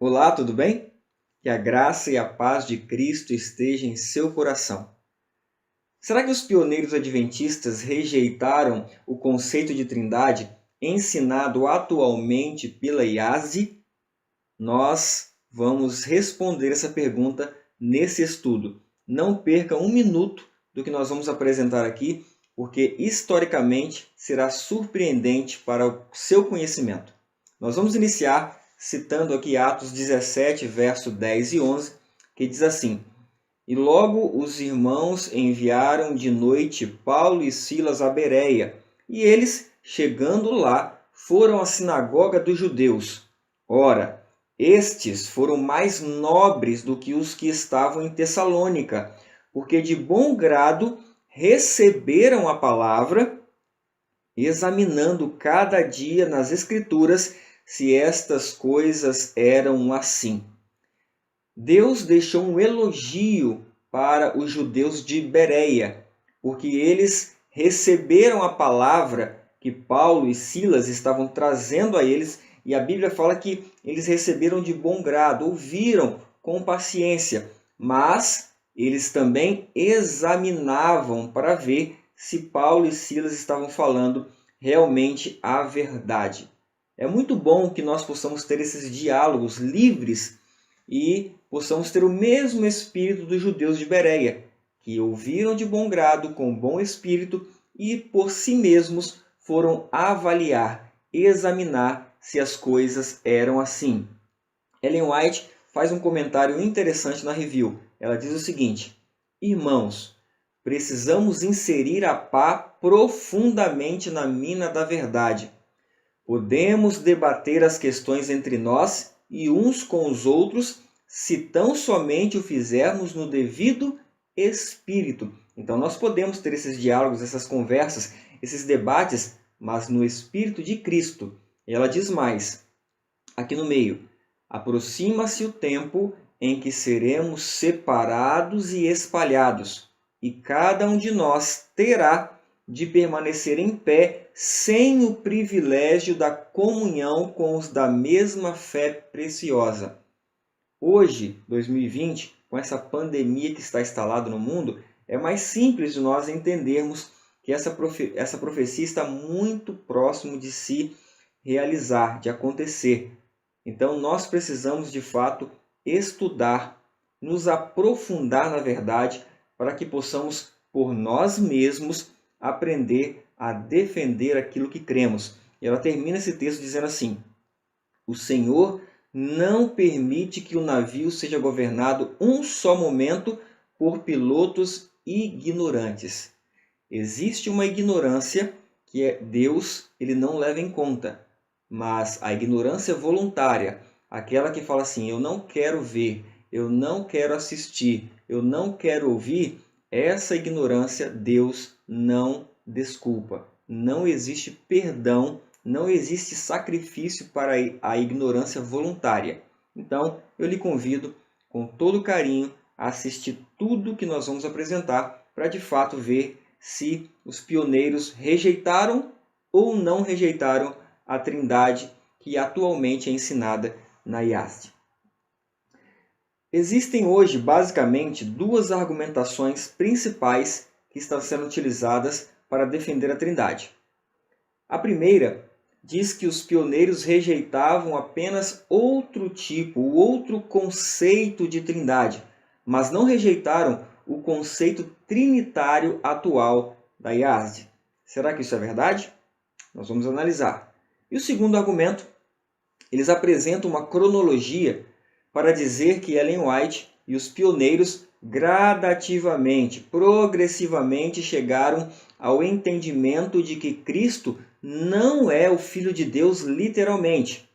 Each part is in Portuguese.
Olá, tudo bem? Que a graça e a paz de Cristo esteja em seu coração. Será que os pioneiros adventistas rejeitaram o conceito de trindade ensinado atualmente pela IASE? Nós vamos responder essa pergunta nesse estudo. Não perca um minuto do que nós vamos apresentar aqui, porque historicamente será surpreendente para o seu conhecimento. Nós vamos iniciar citando aqui Atos 17, verso 10 e 11, que diz assim: E logo os irmãos enviaram de noite Paulo e Silas a Bereia, e eles, chegando lá, foram à sinagoga dos judeus. Ora, estes foram mais nobres do que os que estavam em Tessalônica, porque de bom grado receberam a palavra, examinando cada dia nas Escrituras se estas coisas eram assim. Deus deixou um elogio para os judeus de Bereia, porque eles receberam a palavra que Paulo e Silas estavam trazendo a eles, e a Bíblia fala que eles receberam de bom grado, ouviram com paciência, mas eles também examinavam para ver se Paulo e Silas estavam falando realmente a verdade. É muito bom que nós possamos ter esses diálogos livres e possamos ter o mesmo espírito dos judeus de Bereia, que ouviram de bom grado, com bom espírito, e por si mesmos foram avaliar, examinar se as coisas eram assim. Ellen White faz um comentário interessante na review. Ela diz o seguinte: Irmãos, precisamos inserir a pá profundamente na mina da verdade. Podemos debater as questões entre nós e uns com os outros se tão somente o fizermos no devido espírito. Então nós podemos ter esses diálogos, essas conversas, esses debates, mas no espírito de Cristo. E ela diz mais, aqui no meio: aproxima-se o tempo em que seremos separados e espalhados, e cada um de nós terá de permanecer em pé sem o privilégio da comunhão com os da mesma fé preciosa. Hoje, 2020, com essa pandemia que está instalada no mundo, é mais simples de nós entendermos que essa profecia está muito próximo de se realizar, de acontecer. Então, nós precisamos, de fato, estudar, nos aprofundar na verdade, para que possamos, por nós mesmos, aprender a defender aquilo que cremos. E ela termina esse texto dizendo assim: O Senhor não permite que o navio seja governado um só momento por pilotos ignorantes. Existe uma ignorância que Deus ele não leva em conta, mas a ignorância voluntária, aquela que fala assim: eu não quero ver, eu não quero assistir, eu não quero ouvir, essa ignorância Deus não desculpa. Não existe perdão, não existe sacrifício para a ignorância voluntária. Então, eu lhe convido com todo carinho a assistir tudo que nós vamos apresentar para de fato ver se os pioneiros rejeitaram ou não rejeitaram a trindade que atualmente é ensinada na IASD. Existem hoje, basicamente, duas argumentações principais que estão sendo utilizadas para defender a trindade. A primeira diz que os pioneiros rejeitavam apenas outro tipo, outro conceito de trindade, mas não rejeitaram o conceito trinitário atual da IASD. Será que isso é verdade? Nós vamos analisar. E o segundo argumento, eles apresentam uma cronologia para dizer que Ellen White e os pioneiros gradativamente, progressivamente chegaram ao entendimento de que Cristo não é o Filho de Deus literalmente.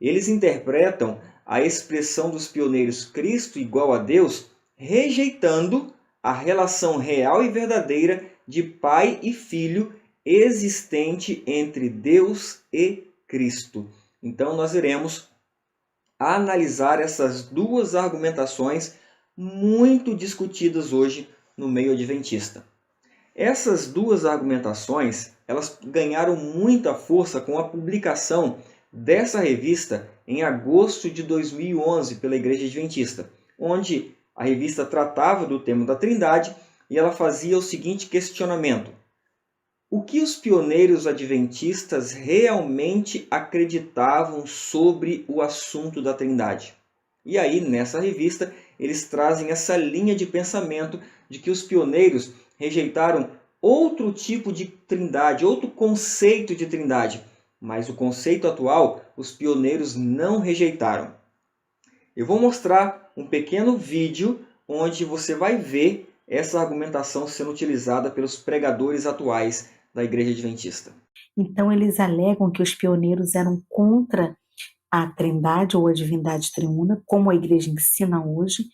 Eles interpretam a expressão dos pioneiros Cristo igual a Deus, rejeitando a relação real e verdadeira de pai e filho existente entre Deus e Cristo. Então nós iremos analisar essas duas argumentações muito discutidas hoje no meio adventista. Essas duas argumentações, elas ganharam muita força com a publicação dessa revista em agosto de 2011 pela Igreja Adventista, onde a revista tratava do tema da Trindade e ela fazia o seguinte questionamento: o que os pioneiros adventistas realmente acreditavam sobre o assunto da Trindade? E aí, nessa revista, eles trazem essa linha de pensamento de que os pioneiros rejeitaram outro tipo de trindade, outro conceito de trindade, mas o conceito atual os pioneiros não rejeitaram. Eu vou mostrar um pequeno vídeo onde você vai ver essa argumentação sendo utilizada pelos pregadores atuais da Igreja Adventista. Então, eles alegam que os pioneiros eram contra a trindade ou a divindade triuna, como a igreja ensina hoje,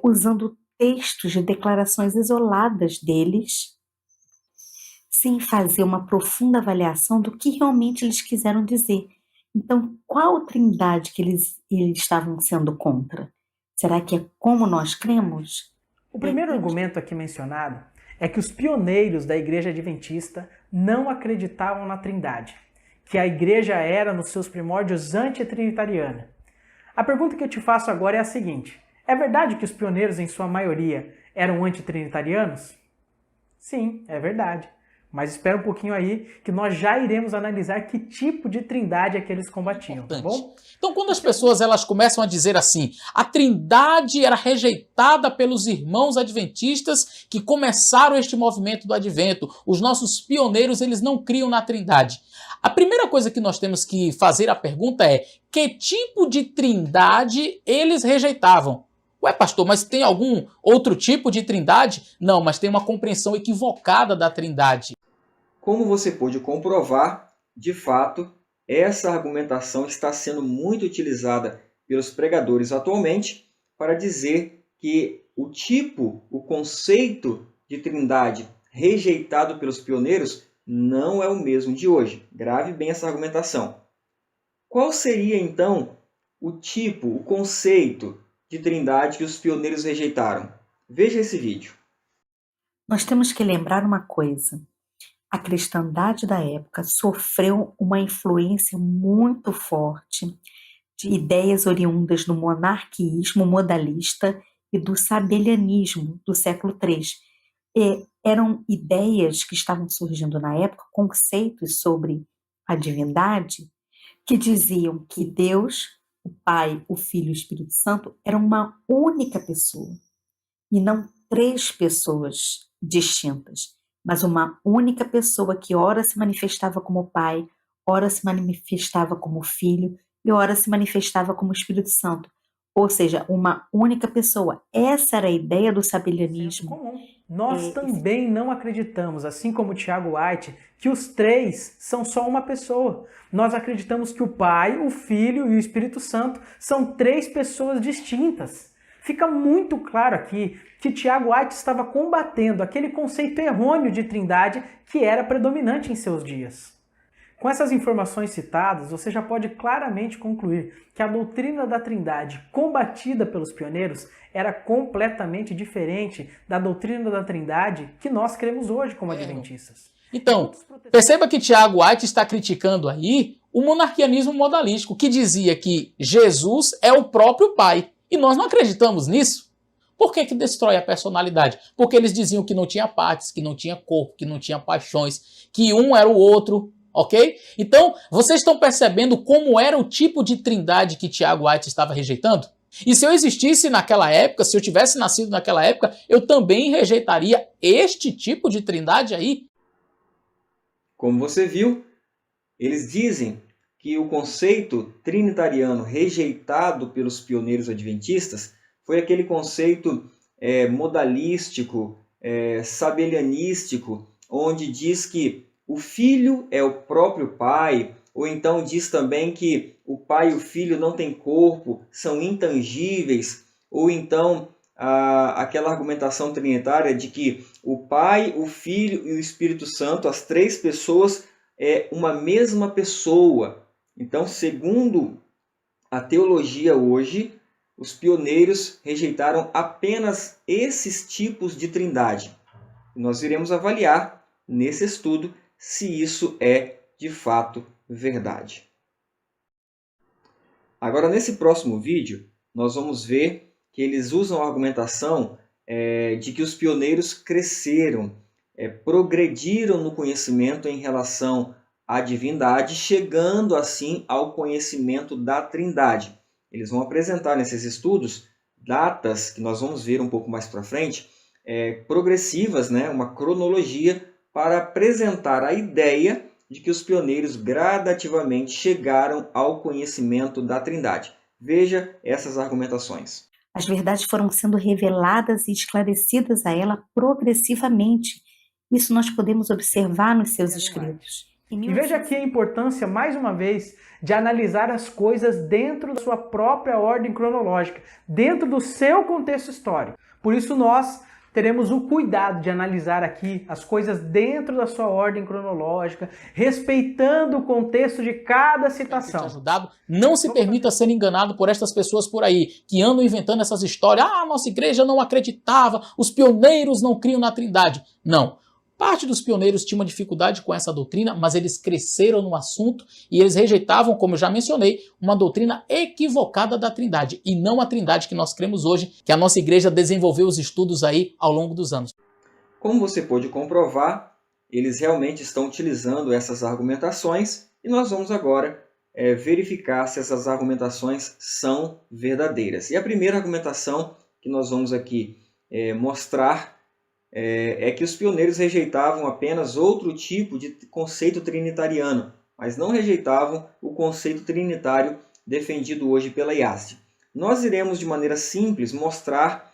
usando textos de declarações isoladas deles, sem fazer uma profunda avaliação do que realmente eles quiseram dizer. Então, qual trindade que eles estavam sendo contra? Será que é como nós cremos? O primeiro argumento aqui mencionado é que os pioneiros da Igreja Adventista não acreditavam na Trindade, que a igreja era, nos seus primórdios, antitrinitariana. A pergunta que eu te faço agora é a seguinte: é verdade que os pioneiros, em sua maioria, eram antitrinitarianos? Sim, é verdade. Mas espera um pouquinho aí que nós já iremos analisar que tipo de trindade é que eles combatiam, tá bom? Então, quando as pessoas elas começam a dizer assim, a trindade era rejeitada pelos irmãos adventistas que começaram este movimento do advento, os nossos pioneiros eles não criam na trindade. A primeira coisa que nós temos que fazer a pergunta é, que tipo de trindade eles rejeitavam? Ué, pastor, mas tem algum outro tipo de trindade? Não, mas tem uma compreensão equivocada da trindade. Como você pôde comprovar, de fato, essa argumentação está sendo muito utilizada pelos pregadores atualmente para dizer que o conceito de trindade rejeitado pelos pioneiros não é o mesmo de hoje. Grave bem essa argumentação. Qual seria, então, o conceito de trindade que os pioneiros rejeitaram? Veja esse vídeo. Nós temos que lembrar uma coisa. A cristandade da época sofreu uma influência muito forte de ideias oriundas do monarquismo modalista e do sabelianismo do século III. Eram ideias que estavam surgindo na época, conceitos sobre a divindade, que diziam que Deus, o Pai, o Filho e o Espírito Santo eram uma única pessoa e não três pessoas distintas, mas uma única pessoa que ora se manifestava como Pai, ora se manifestava como Filho e ora se manifestava como Espírito Santo. Ou seja, uma única pessoa. Essa era a ideia do sabelianismo. Nós também não acreditamos, assim como Tiago White, que os três são só uma pessoa. Nós acreditamos que o Pai, o Filho e o Espírito Santo são três pessoas distintas. Fica muito claro aqui que Tiago White estava combatendo aquele conceito errôneo de trindade que era predominante em seus dias. Com essas informações citadas, você já pode claramente concluir que a doutrina da trindade combatida pelos pioneiros era completamente diferente da doutrina da trindade que nós cremos hoje como adventistas. Então, perceba que Tiago White está criticando aí o monarquianismo modalístico, que dizia que Jesus é o próprio Pai. E nós não acreditamos nisso. Por que destrói a personalidade? Porque eles diziam que não tinha partes, que não tinha corpo, que não tinha paixões, que um era o outro, ok? Então, vocês estão percebendo como era o tipo de trindade que Tiago White estava rejeitando? E se eu existisse naquela época, se eu tivesse nascido naquela época, eu também rejeitaria este tipo de trindade aí? Como você viu, eles dizem que o conceito trinitariano rejeitado pelos pioneiros adventistas foi aquele conceito modalístico, sabelianístico, onde diz que o Filho é o próprio Pai, ou então diz também que o Pai e o Filho não têm corpo, são intangíveis, ou então aquela argumentação trinitária de que o Pai, o Filho e o Espírito Santo, as três pessoas, é uma mesma pessoa. Então, segundo a teologia hoje, os pioneiros rejeitaram apenas esses tipos de trindade. Nós iremos avaliar nesse estudo se isso é de fato verdade. Agora, nesse próximo vídeo, nós vamos ver que eles usam a argumentação de que os pioneiros cresceram, progrediram no conhecimento em relação à divindade, chegando assim ao conhecimento da Trindade. Eles vão apresentar nesses estudos datas, que nós vamos ver um pouco mais para frente, progressivas, né? Uma cronologia para apresentar a ideia de que os pioneiros gradativamente chegaram ao conhecimento da Trindade. Veja essas argumentações. As verdades foram sendo reveladas e esclarecidas a ela progressivamente. Isso nós podemos observar nos seus escritos. E veja aqui a importância, mais uma vez, de analisar as coisas dentro da sua própria ordem cronológica, dentro do seu contexto histórico. Por isso nós teremos o cuidado de analisar aqui as coisas dentro da sua ordem cronológica, respeitando o contexto de cada citação. Não se permita ser enganado por estas pessoas por aí, que andam inventando essas histórias. Ah, nossa igreja não acreditava, os pioneiros não criam na Trindade. Não. Parte dos pioneiros tinha uma dificuldade com essa doutrina, mas eles cresceram no assunto e eles rejeitavam, como eu já mencionei, uma doutrina equivocada da Trindade, e não a Trindade que nós cremos hoje, que a nossa igreja desenvolveu os estudos aí ao longo dos anos. Como você pôde comprovar, eles realmente estão utilizando essas argumentações e nós vamos agora verificar se essas argumentações são verdadeiras. E a primeira argumentação que nós vamos aqui mostrar é que os pioneiros rejeitavam apenas outro tipo de conceito trinitariano, mas não rejeitavam o conceito trinitário defendido hoje pela IASD. Nós iremos de maneira simples mostrar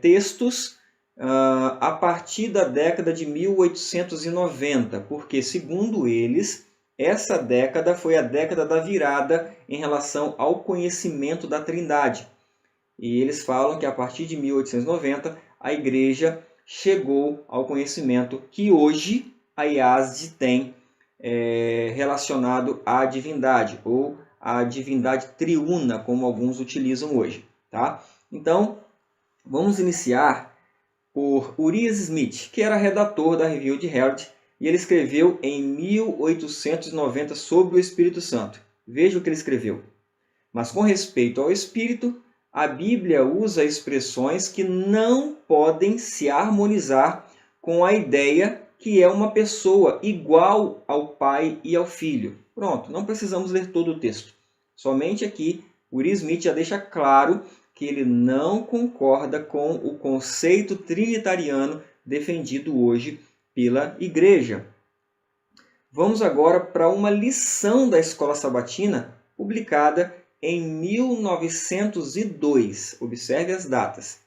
textos a partir da década de 1890, porque, segundo eles, essa década foi a década da virada em relação ao conhecimento da Trindade. E eles falam que a partir de 1890 a igreja chegou ao conhecimento que hoje a IASD tem relacionado à divindade, ou à divindade triuna, como alguns utilizam hoje. Tá? Então, vamos iniciar por Urias Smith, que era redator da Review de Herald, e ele escreveu em 1890 sobre o Espírito Santo. Veja o que ele escreveu. Mas com respeito ao Espírito, a Bíblia usa expressões que não podem se harmonizar com a ideia que é uma pessoa igual ao Pai e ao Filho. Pronto, não precisamos ler todo o texto. Somente aqui, Urias Smith já deixa claro que ele não concorda com o conceito trinitariano defendido hoje pela Igreja. Vamos agora para uma lição da Escola Sabatina, publicada em 1902, observe as datas.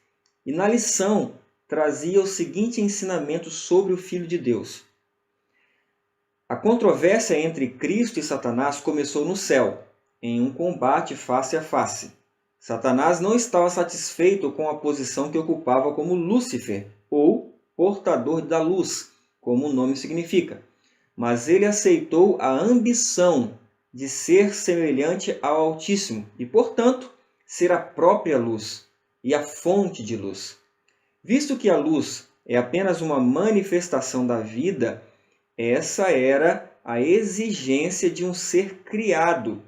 E na lição trazia o seguinte ensinamento sobre o Filho de Deus. A controvérsia entre Cristo e Satanás começou no céu, em um combate face a face. Satanás não estava satisfeito com a posição que ocupava como Lúcifer, ou portador da luz, como o nome significa. Mas ele aceitou a ambição de ser semelhante ao Altíssimo e, portanto, ser a própria luz e a fonte de luz. Visto que a luz é apenas uma manifestação da vida, essa era a exigência de um ser criado,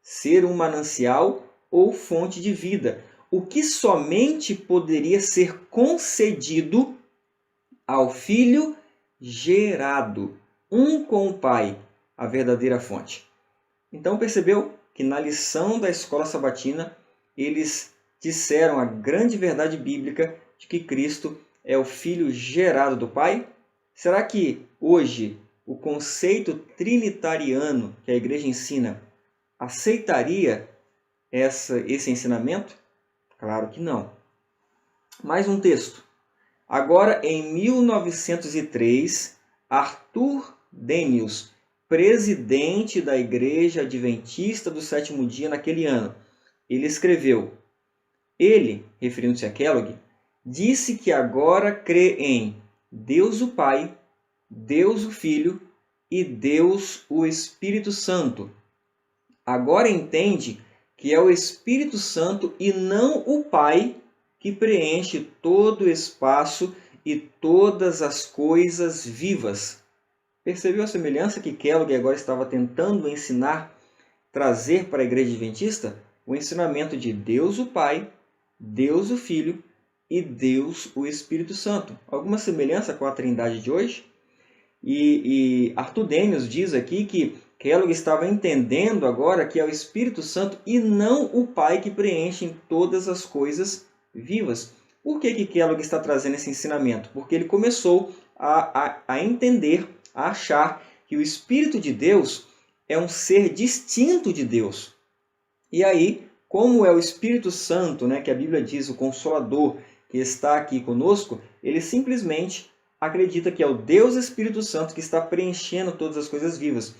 ser um manancial ou fonte de vida, o que somente poderia ser concedido ao Filho gerado, um com o Pai, a verdadeira fonte. Então percebeu que na lição da Escola Sabatina eles disseram a grande verdade bíblica de que Cristo é o Filho gerado do Pai? Será que hoje o conceito trinitariano que a igreja ensina aceitaria esse ensinamento? Claro que não. Mais um texto. Agora, em 1903, Arthur Daniels, presidente da Igreja Adventista do Sétimo Dia naquele ano, ele escreveu: ele, referindo-se a Kellogg, disse que agora crê em Deus o Pai, Deus o Filho e Deus o Espírito Santo. Agora entende que é o Espírito Santo e não o Pai que preenche todo o espaço e todas as coisas vivas. Percebeu a semelhança que Kellogg agora estava tentando ensinar trazer para a Igreja Adventista o ensinamento de Deus o Pai, Deus o Filho e Deus o Espírito Santo. Alguma semelhança com a Trindade de hoje? E Arthur Daniels diz aqui que Kellogg estava entendendo agora que é o Espírito Santo e não o Pai que preenche em todas as coisas vivas. Por que Kellogg está trazendo esse ensinamento? Porque ele começou a entender, a achar que o Espírito de Deus é um ser distinto de Deus. E aí, como é o Espírito Santo, né, que a Bíblia diz, o Consolador, que está aqui conosco, ele simplesmente acredita que é o Deus Espírito Santo que está preenchendo todas as coisas vivas,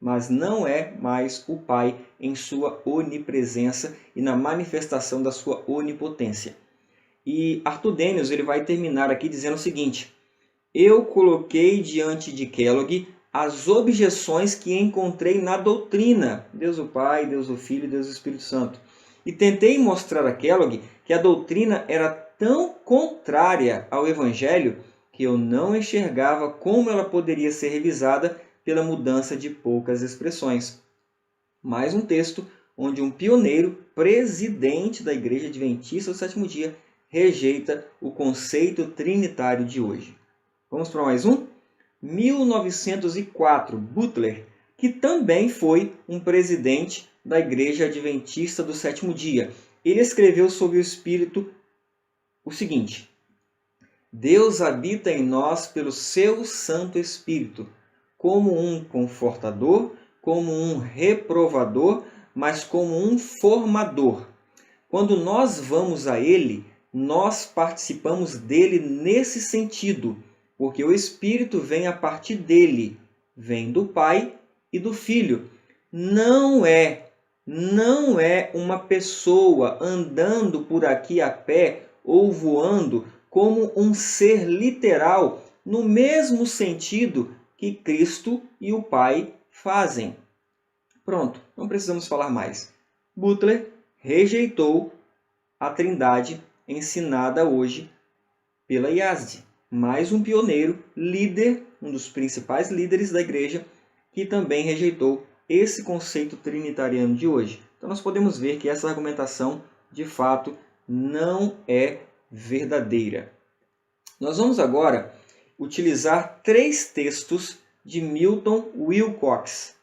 mas não é mais o Pai em sua onipresença e na manifestação da sua onipotência. E Arthur Daniels ele vai terminar aqui dizendo o seguinte: eu coloquei diante de Kellogg as objeções que encontrei na doutrina, Deus o Pai, Deus o Filho e Deus o Espírito Santo, e tentei mostrar a Kellogg que a doutrina era tão contrária ao Evangelho que eu não enxergava como ela poderia ser revisada pela mudança de poucas expressões. Mais um texto onde um pioneiro, presidente da Igreja Adventista do Sétimo Dia, rejeita o conceito trinitário de hoje. Vamos para mais um? 1904, Butler, que também foi um presidente da Igreja Adventista do Sétimo Dia. Ele escreveu sobre o Espírito o seguinte: Deus habita em nós pelo seu Santo Espírito, como um confortador, como um reprovador, mas como um formador. Quando nós vamos a Ele, nós participamos dele nesse sentido, porque o Espírito vem a partir dele, vem do Pai e do Filho. Não é uma pessoa andando por aqui a pé ou voando como um ser literal, no mesmo sentido que Cristo e o Pai fazem. Pronto, não precisamos falar mais. Butler rejeitou a Trindade ensinada hoje pela IASD. Mais um pioneiro, líder, um dos principais líderes da igreja, que também rejeitou esse conceito trinitariano de hoje. Então nós podemos ver que essa argumentação, de fato, não é verdadeira. Nós vamos agora utilizar 3 textos de Milton Wilcox,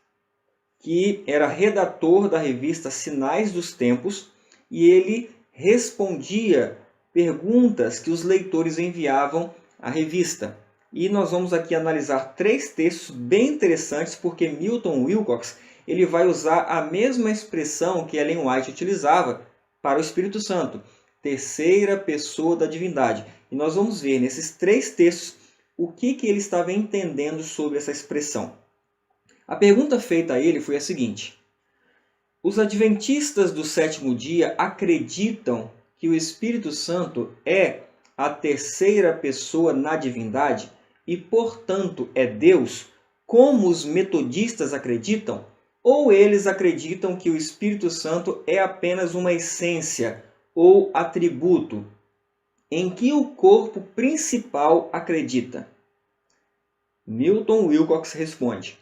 que era redator da revista Sinais dos Tempos, e ele respondia perguntas que os leitores enviavam à revista. E nós vamos aqui analisar 3 textos bem interessantes, porque Milton Wilcox ele vai usar a mesma expressão que Ellen White utilizava para o Espírito Santo, terceira pessoa da divindade. E nós vamos ver nesses 3 textos o que ele estava entendendo sobre essa expressão. A pergunta feita a ele foi a seguinte: os adventistas do sétimo dia acreditam que o Espírito Santo é a terceira pessoa na divindade e, portanto, é Deus, como os metodistas acreditam? Ou eles acreditam que o Espírito Santo é apenas uma essência ou atributo em que o corpo principal acredita? Milton Wilcox responde: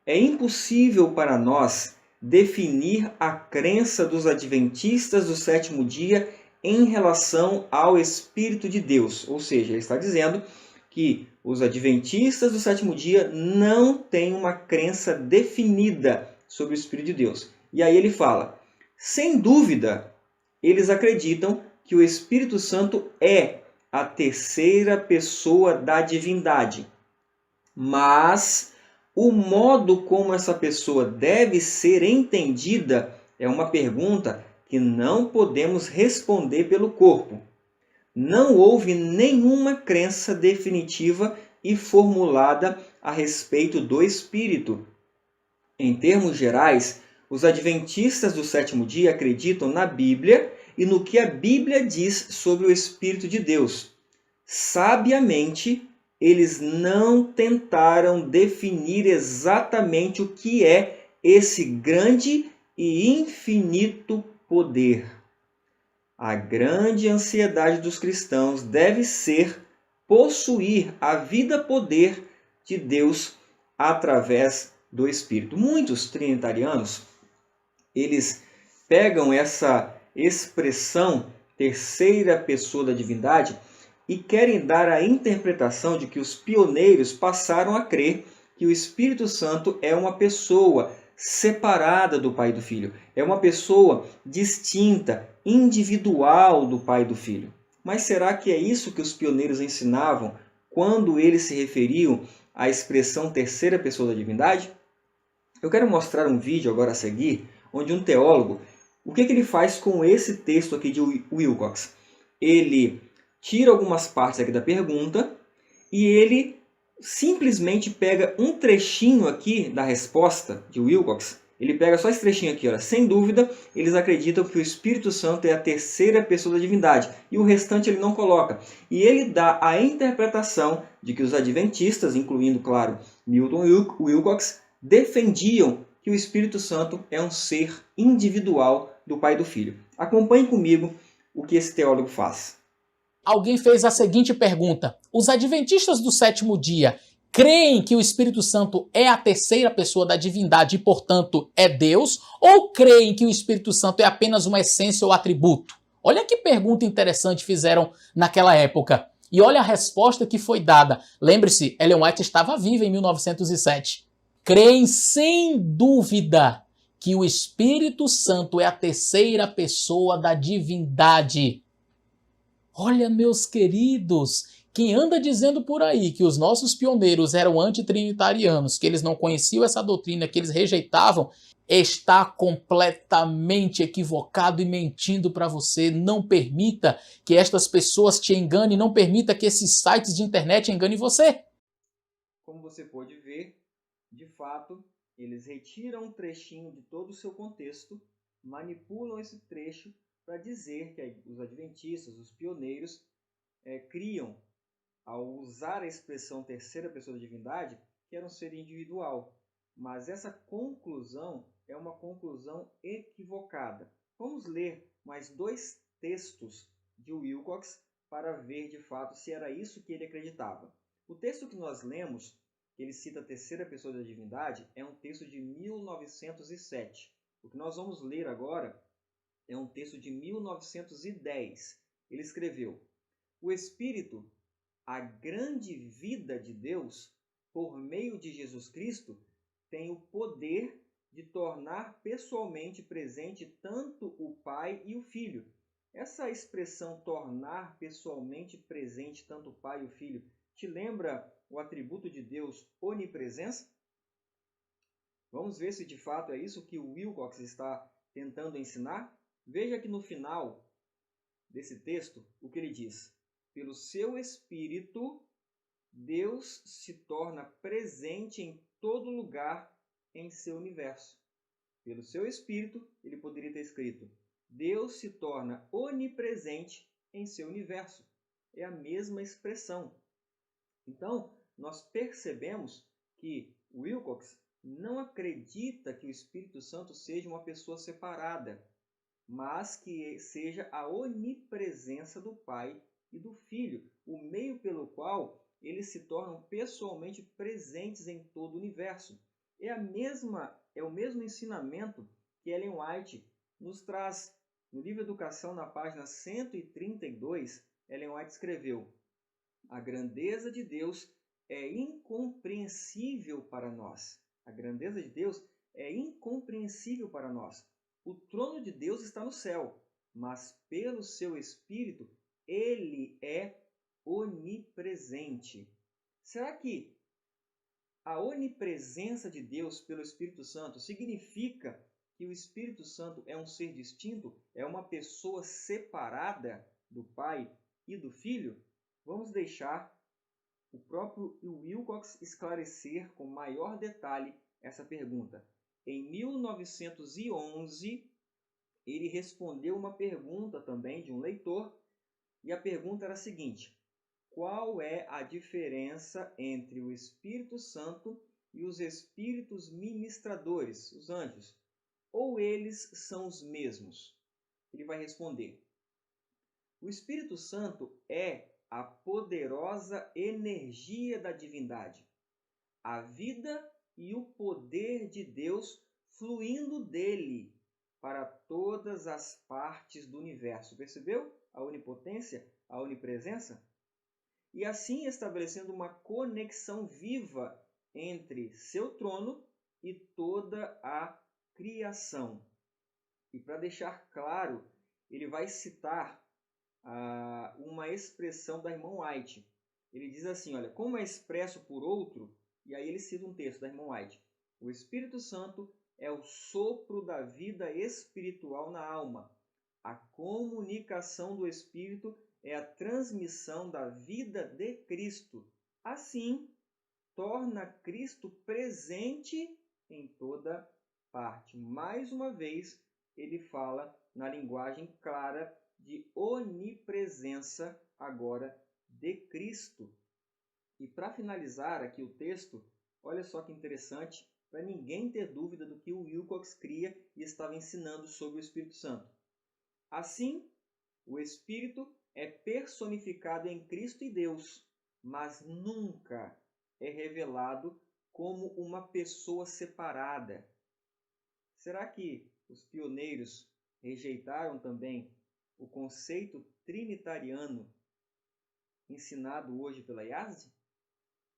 é impossível para nós definir a crença dos adventistas do sétimo dia em relação ao Espírito de Deus. Ou seja, ele está dizendo que os adventistas do sétimo dia não têm uma crença definida sobre o Espírito de Deus. E aí ele fala: sem dúvida, eles acreditam que o Espírito Santo é a terceira pessoa da divindade. Mas o modo como essa pessoa deve ser entendida é uma pergunta que não podemos responder pelo corpo. Não houve nenhuma crença definitiva e formulada a respeito do Espírito. Em termos gerais, os adventistas do sétimo dia acreditam na Bíblia e no que a Bíblia diz sobre o Espírito de Deus. Sabiamente, eles não tentaram definir exatamente o que é esse grande e infinito poder. A grande ansiedade dos cristãos deve ser possuir a vida-poder de Deus através do Espírito. Muitos trinitarianos eles pegam essa expressão terceira pessoa da divindade e querem dar a interpretação de que os pioneiros passaram a crer que o Espírito Santo é uma pessoa separada do Pai e do Filho, é uma pessoa distinta, individual do Pai e do Filho. Mas será que é isso que os pioneiros ensinavam quando eles se referiam à expressão terceira pessoa da divindade? Eu quero mostrar um vídeo agora a seguir, onde um teólogo, o que ele faz com esse texto aqui de Wilcox? Ele tira algumas partes aqui da pergunta e ele simplesmente pega um trechinho aqui da resposta de Wilcox. Ele pega só esse trechinho aqui, olha. Sem dúvida, eles acreditam que o Espírito Santo é a terceira pessoa da divindade, e o restante ele não coloca. E ele dá a interpretação de que os adventistas, incluindo, claro, Milton Wilcox, defendiam que o Espírito Santo é um ser individual do Pai e do Filho. Acompanhe comigo o que esse teólogo faz. Alguém fez a seguinte pergunta: os adventistas do sétimo dia creem que o Espírito Santo é a terceira pessoa da divindade e, portanto, é Deus? Ou creem que o Espírito Santo é apenas uma essência ou atributo? Olha que pergunta interessante fizeram naquela época. E olha a resposta que foi dada. Lembre-se, Ellen White estava viva em 1907. Creem sem dúvida que o Espírito Santo é a terceira pessoa da divindade. Olha, meus queridos, quem anda dizendo por aí que os nossos pioneiros eram antitrinitarianos, que eles não conheciam essa doutrina, que eles rejeitavam, está completamente equivocado e mentindo para você. Não permita que estas pessoas te enganem, não permita que esses sites de internet enganem você. Como você pode ver, de fato, eles retiram um trechinho de todo o seu contexto, manipulam esse trecho para dizer que os adventistas, os pioneiros, criam, ao usar a expressão terceira pessoa da divindade, que era um ser individual. Mas essa conclusão é uma conclusão equivocada. Vamos ler mais dois textos de Wilcox para ver de fato se era isso que ele acreditava. O texto que nós lemos, que ele cita a terceira pessoa da divindade, é um texto de 1907. O que nós vamos ler agora é um texto de 1910. Ele escreveu: o Espírito, a grande vida de Deus, por meio de Jesus Cristo, tem o poder de tornar pessoalmente presente tanto o Pai e o Filho. Essa expressão tornar pessoalmente presente tanto o Pai e o Filho te lembra o atributo de Deus, onipresença? Vamos ver se de fato é isso que o Wilcox está tentando ensinar? Veja que no final desse texto, o que ele diz: pelo seu Espírito, Deus se torna presente em todo lugar em seu universo. Pelo seu Espírito, ele poderia ter escrito: Deus se torna onipresente em seu universo. É a mesma expressão. Então, nós percebemos que Wilcox não acredita que o Espírito Santo seja uma pessoa separada, mas que seja a onipresença do Pai e do Filho, o meio pelo qual eles se tornam pessoalmente presentes em todo o universo. É o mesmo ensinamento que Ellen White nos traz. No livro Educação, na página 132, Ellen White escreveu: a grandeza de Deus é incompreensível para nós. A grandeza de Deus é incompreensível para nós. O trono de Deus está no céu, mas pelo seu Espírito ele é onipresente. Será que a onipresença de Deus pelo Espírito Santo significa que o Espírito Santo é um ser distinto? É uma pessoa separada do Pai e do Filho? Vamos deixar o próprio Wilcox esclarecer com maior detalhe essa pergunta. Em 1911, ele respondeu uma pergunta também de um leitor, e a pergunta era a seguinte: qual é a diferença entre o Espírito Santo e os espíritos ministradores, os anjos? Ou eles são os mesmos? Ele vai responder: o Espírito Santo é a poderosa energia da divindade, a vida e o poder de Deus fluindo dele para todas as partes do universo. Percebeu a onipotência, a onipresença? E assim estabelecendo uma conexão viva entre seu trono e toda a criação. E para deixar claro, ele vai citar uma expressão da irmã White. Ele diz assim, olha, como é expresso por outro, e aí ele cita um texto da irmã White. O Espírito Santo é o sopro da vida espiritual na alma. A comunicação do Espírito é a transmissão da vida de Cristo. Assim, torna Cristo presente em toda parte. Mais uma vez, ele fala na linguagem clara de onipresença agora de Cristo. E para finalizar aqui o texto, olha só que interessante, para ninguém ter dúvida do que o Wilcox cria e estava ensinando sobre o Espírito Santo. Assim, o Espírito é personificado em Cristo e Deus, mas nunca é revelado como uma pessoa separada. Será que os pioneiros rejeitaram também o conceito trinitariano ensinado hoje pela Yazdi?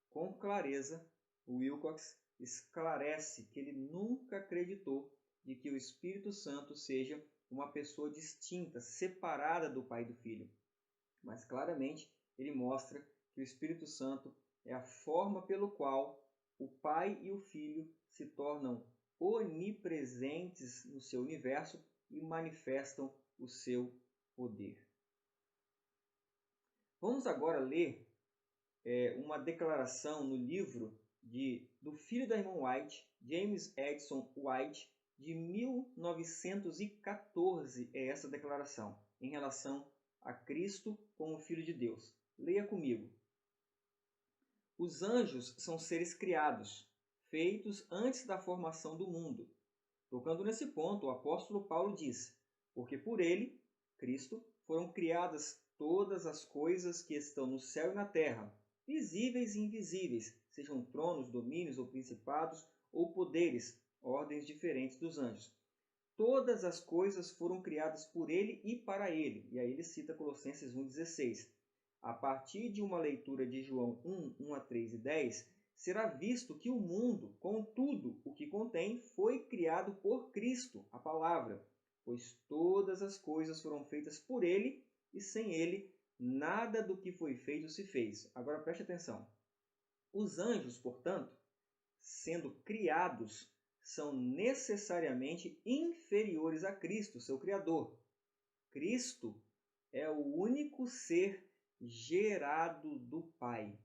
Com clareza, o Wilcox esclarece que ele nunca acreditou de que o Espírito Santo seja uma pessoa distinta, separada do Pai e do Filho. Mas claramente ele mostra que o Espírito Santo é a forma pelo qual o Pai e o Filho se tornam onipresentes no seu universo e manifestam o seu poder. Vamos agora ler uma declaração no livro do filho da irmã White, James Edson White, de 1914, é essa declaração, em relação a Cristo como Filho de Deus. Leia comigo. Os anjos são seres criados, feitos antes da formação do mundo. Tocando nesse ponto, o apóstolo Paulo diz, porque por ele, Cristo, foram criadas todas as coisas que estão no céu e na terra, visíveis e invisíveis, sejam tronos, domínios ou principados ou poderes, ordens diferentes dos anjos. Todas as coisas foram criadas por ele e para ele. E aí ele cita Colossenses 1,16. A partir de uma leitura de João 1 a 3 e 10, será visto que o mundo, com tudo o que contém, foi criado por Cristo, a palavra, pois todas as coisas foram feitas por ele e sem ele nada do que foi feito se fez. Agora preste atenção. Os anjos, portanto, sendo criados, são necessariamente inferiores a Cristo, seu Criador. Cristo é o único ser gerado do Pai.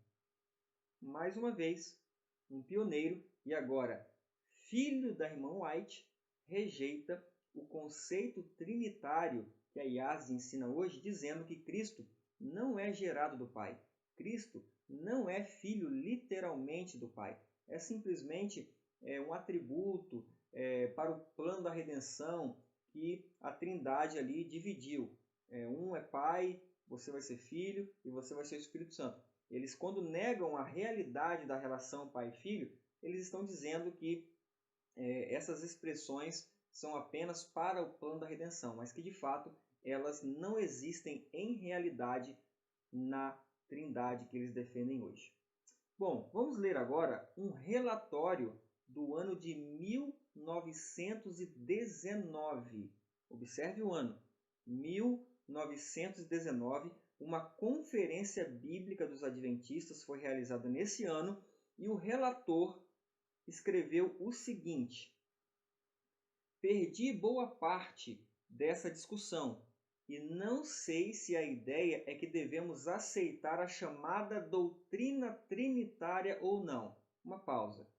Mais uma vez, um pioneiro e agora filho da irmã White rejeita o conceito trinitário que a Yazdi ensina hoje, dizendo que Cristo não é gerado do Pai. Cristo não é filho literalmente do Pai. É simplesmente um atributo para o plano da redenção que a Trindade ali dividiu. Um é Pai, você vai ser Filho e você vai ser o Espírito Santo. Eles, quando negam a realidade da relação pai e filho, eles estão dizendo que essas expressões são apenas para o plano da redenção, mas que de fato elas não existem em realidade na Trindade que eles defendem hoje. Bom, vamos ler agora um relatório do ano de 1919. Observe o ano, 1919. Uma conferência bíblica dos adventistas foi realizada nesse ano e o relator escreveu o seguinte: perdi boa parte dessa discussão e não sei se a ideia é que devemos aceitar a chamada doutrina trinitária ou não. Uma pausa.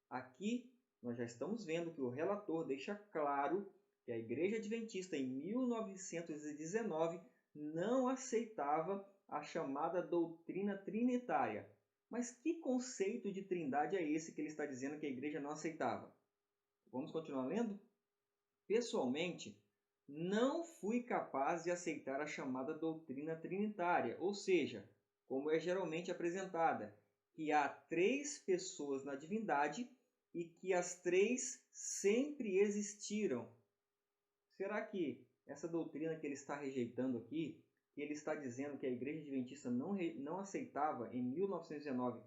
Aqui nós já estamos vendo que o relator deixa claro que a Igreja Adventista em 1919 não aceitava a chamada doutrina trinitária. Mas que conceito de trindade é esse que ele está dizendo que a igreja não aceitava? Vamos continuar lendo? Pessoalmente, não fui capaz de aceitar a chamada doutrina trinitária, ou seja, como é geralmente apresentada, que há 3 pessoas na divindade e que as 3 sempre existiram. Será que essa doutrina que ele está rejeitando aqui, que ele está dizendo que a Igreja Adventista não aceitava em 1919,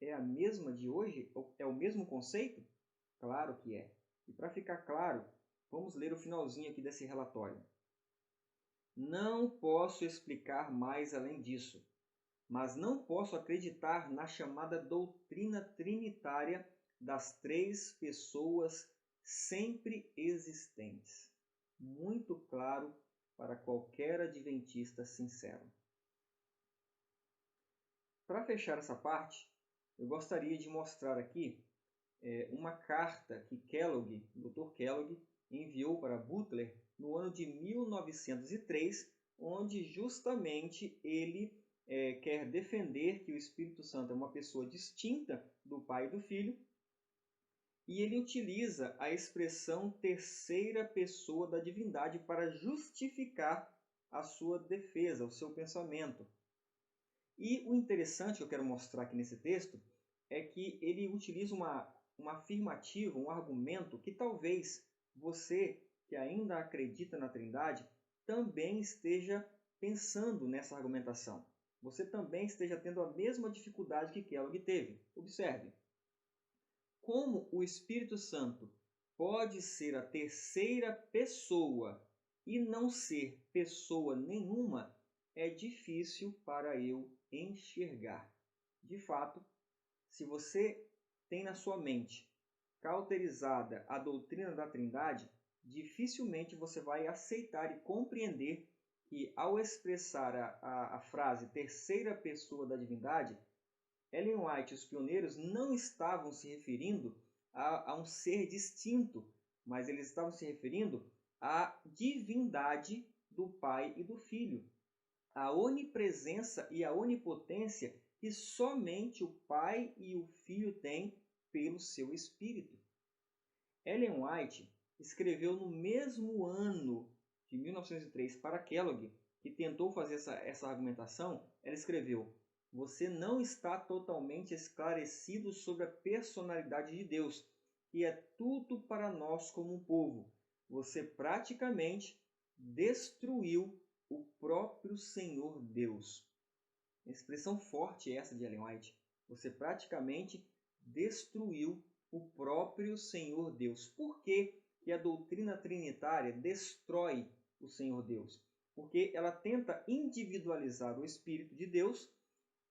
é a mesma de hoje? É o mesmo conceito? Claro que é. E para ficar claro, vamos ler o finalzinho aqui desse relatório. Não posso explicar mais além disso, mas não posso acreditar na chamada doutrina trinitária das três pessoas sempre existentes. Muito claro para qualquer adventista sincero. Para fechar essa parte, eu gostaria de mostrar aqui uma carta que Kellogg, o Dr. Kellogg, enviou para Butler no ano de 1903, onde justamente ele quer defender que o Espírito Santo é uma pessoa distinta do Pai e do Filho, e ele utiliza a expressão terceira pessoa da divindade para justificar a sua defesa, o seu pensamento. E o interessante que eu quero mostrar aqui nesse texto é que ele utiliza uma afirmativa, um argumento que talvez você, que ainda acredita na Trindade, também esteja pensando nessa argumentação. Você também esteja tendo a mesma dificuldade que Kellogg teve. Observe. Como o Espírito Santo pode ser a terceira pessoa e não ser pessoa nenhuma, é difícil para eu enxergar. De fato, se você tem na sua mente cauterizada a doutrina da Trindade, dificilmente você vai aceitar e compreender que, ao expressar a frase terceira pessoa da divindade, Ellen White e os pioneiros não estavam se referindo a um ser distinto, mas eles estavam se referindo à divindade do Pai e do Filho, a onipresença e a onipotência que somente o Pai e o Filho têm pelo seu Espírito. Ellen White escreveu no mesmo ano de 1903 para Kellogg, que tentou fazer essa argumentação. Ela escreveu: você não está totalmente esclarecido sobre a personalidade de Deus, que é tudo para nós como um povo. Você praticamente destruiu o próprio Senhor Deus. Expressão forte essa de Ellen White. Você praticamente destruiu o próprio Senhor Deus. Por que a doutrina trinitária destrói o Senhor Deus? Porque ela tenta individualizar o Espírito de Deus,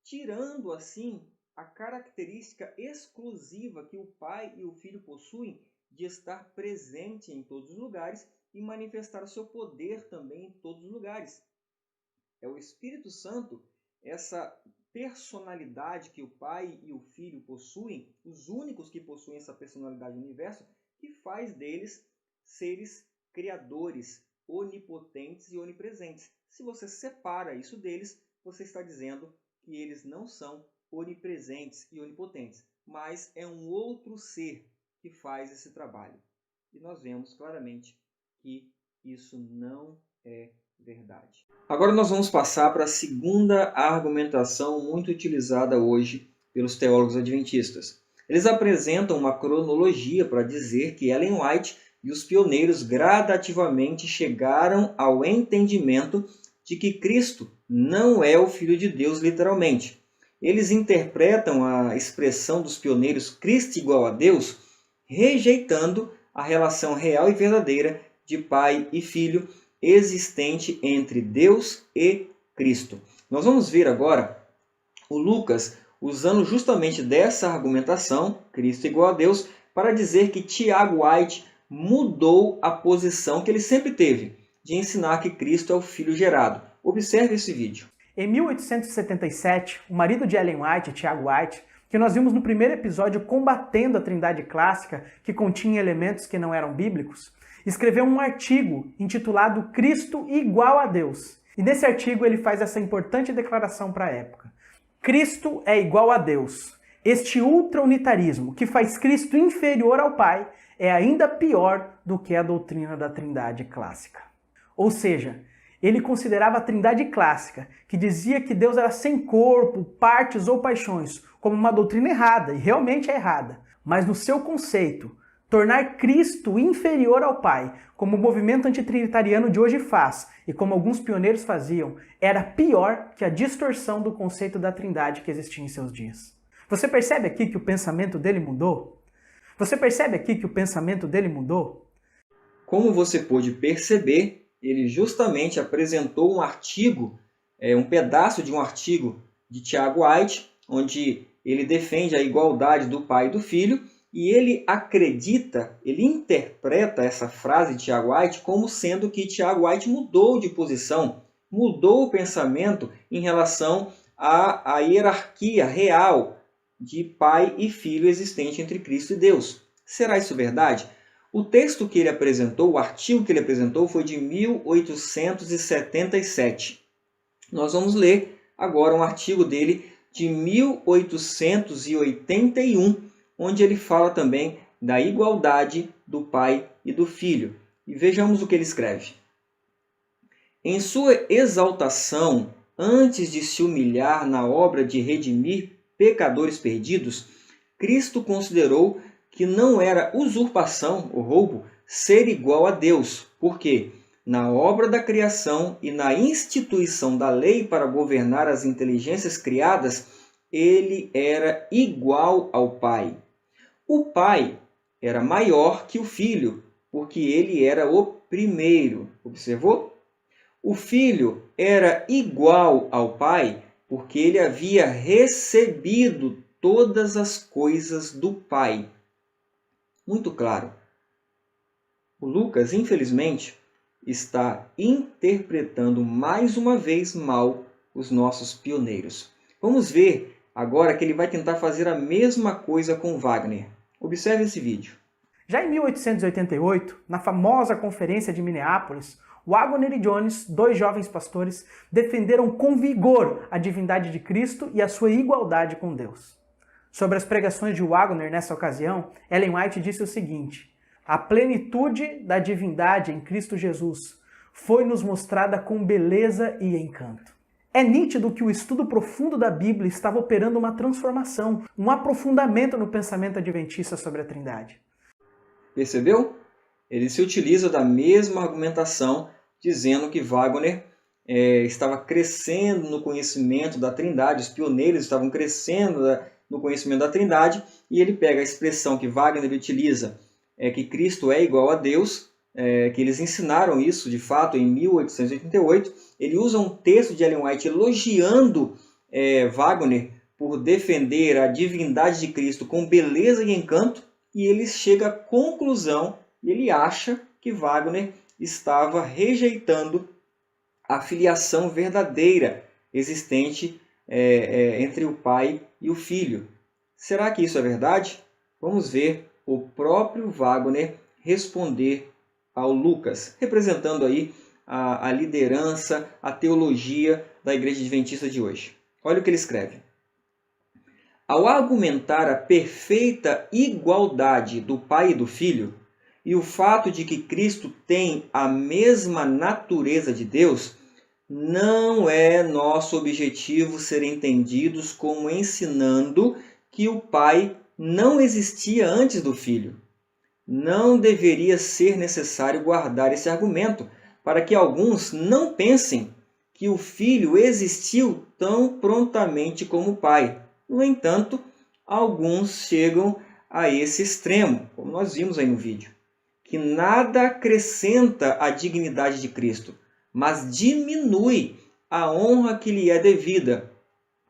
tirando assim a característica exclusiva que o Pai e o Filho possuem de estar presente em todos os lugares e manifestar o seu poder também em todos os lugares. É o Espírito Santo, essa personalidade que o Pai e o Filho possuem, os únicos que possuem essa personalidade no universo, que faz deles seres criadores, onipotentes e onipresentes. Se você separa isso deles, você está dizendo que eles não são onipresentes e onipotentes, mas é um outro ser que faz esse trabalho. E nós vemos claramente que isso não é verdade. Agora nós vamos passar para a segunda argumentação muito utilizada hoje pelos teólogos adventistas. Eles apresentam uma cronologia para dizer que Ellen White e os pioneiros gradativamente chegaram ao entendimento de que Cristo não é o Filho de Deus literalmente. Eles interpretam a expressão dos pioneiros Cristo igual a Deus, rejeitando a relação real e verdadeira de Pai e Filho existente entre Deus e Cristo. Nós vamos ver agora o Lucas usando justamente dessa argumentação, Cristo igual a Deus, para dizer que Tiago White mudou a posição que ele sempre teve, de ensinar que Cristo é o Filho gerado. Observe esse vídeo. Em 1877, o marido de Ellen White, Tiago White, que nós vimos no primeiro episódio combatendo a Trindade clássica, que continha elementos que não eram bíblicos, escreveu um artigo intitulado Cristo igual a Deus. E nesse artigo ele faz essa importante declaração para a época. Cristo é igual a Deus. Este ultra-unitarismo, que faz Cristo inferior ao Pai, é ainda pior do que a doutrina da Trindade clássica. Ou seja, ele considerava a Trindade clássica, que dizia que Deus era sem corpo, partes ou paixões, como uma doutrina errada, e realmente é errada. Mas no seu conceito, Tornar Cristo inferior ao Pai, como o movimento antitrinitariano de hoje faz, e como alguns pioneiros faziam, era pior que a distorção do conceito da Trindade que existia em seus dias. Você percebe aqui que o pensamento dele mudou? Você percebe aqui que o pensamento dele mudou? Como você pôde perceber, ele justamente apresentou um artigo, um pedaço de um artigo de Tiago White, onde ele defende a igualdade do Pai e do Filho, e ele acredita, ele interpreta essa frase de Tiago White como sendo que Tiago White mudou de posição, mudou o pensamento em relação à hierarquia real de Pai e Filho existente entre Cristo e Deus. Será isso verdade? O texto que ele apresentou, o artigo que ele apresentou, foi de 1877. Nós vamos ler agora um artigo dele de 1881, onde ele fala também da igualdade do Pai e do Filho. E vejamos o que ele escreve. Em sua exaltação, antes de se humilhar na obra de redimir pecadores perdidos, Cristo considerou que não era usurpação ou roubo ser igual a Deus, porque na obra da criação e na instituição da lei para governar as inteligências criadas, ele era igual ao Pai. O Pai era maior que o Filho, porque ele era o primeiro. Observou? O Filho era igual ao Pai, porque ele havia recebido todas as coisas do Pai. Muito claro. O Lucas, infelizmente, está interpretando mais uma vez mal os nossos pioneiros. Vamos ver agora que ele vai tentar fazer a mesma coisa com Wagner. Observe esse vídeo. Já em 1888, na famosa Conferência de Minneapolis, Wagner e Jones, dois jovens pastores, defenderam com vigor a divindade de Cristo e a sua igualdade com Deus. Sobre as pregações de Wagner nessa ocasião, Ellen White disse o seguinte: a plenitude da divindade em Cristo Jesus foi-nos mostrada com beleza e encanto. É nítido que o estudo profundo da Bíblia estava operando uma transformação, um aprofundamento no pensamento adventista sobre a Trindade. Percebeu? Ele se utiliza da mesma argumentação, dizendo que Wagner estava crescendo no conhecimento da Trindade, os pioneiros estavam crescendo no conhecimento da Trindade, e ele pega a expressão que Wagner utiliza, que Cristo é igual a Deus, que eles ensinaram isso, de fato, em 1888. Ele usa um texto de Ellen White elogiando Wagner por defender a divindade de Cristo com beleza e encanto, e ele chega à conclusão, e ele acha que Wagner estava rejeitando a filiação verdadeira existente entre o Pai e o Filho. Será que isso é verdade? Vamos ver o próprio Wagner responder ao Lucas, representando aí a liderança, a teologia da Igreja Adventista de hoje. Olha o que ele escreve. Ao argumentar a perfeita igualdade do Pai e do Filho, e o fato de que Cristo tem a mesma natureza de Deus, não é nosso objetivo ser entendidos como ensinando que o Pai não existia antes do Filho. Não deveria ser necessário guardar esse argumento para que alguns não pensem que o Filho existiu tão prontamente como o Pai. No entanto, alguns chegam a esse extremo, como nós vimos aí no vídeo, que nada acrescenta à dignidade de Cristo, mas diminui a honra que lhe é devida,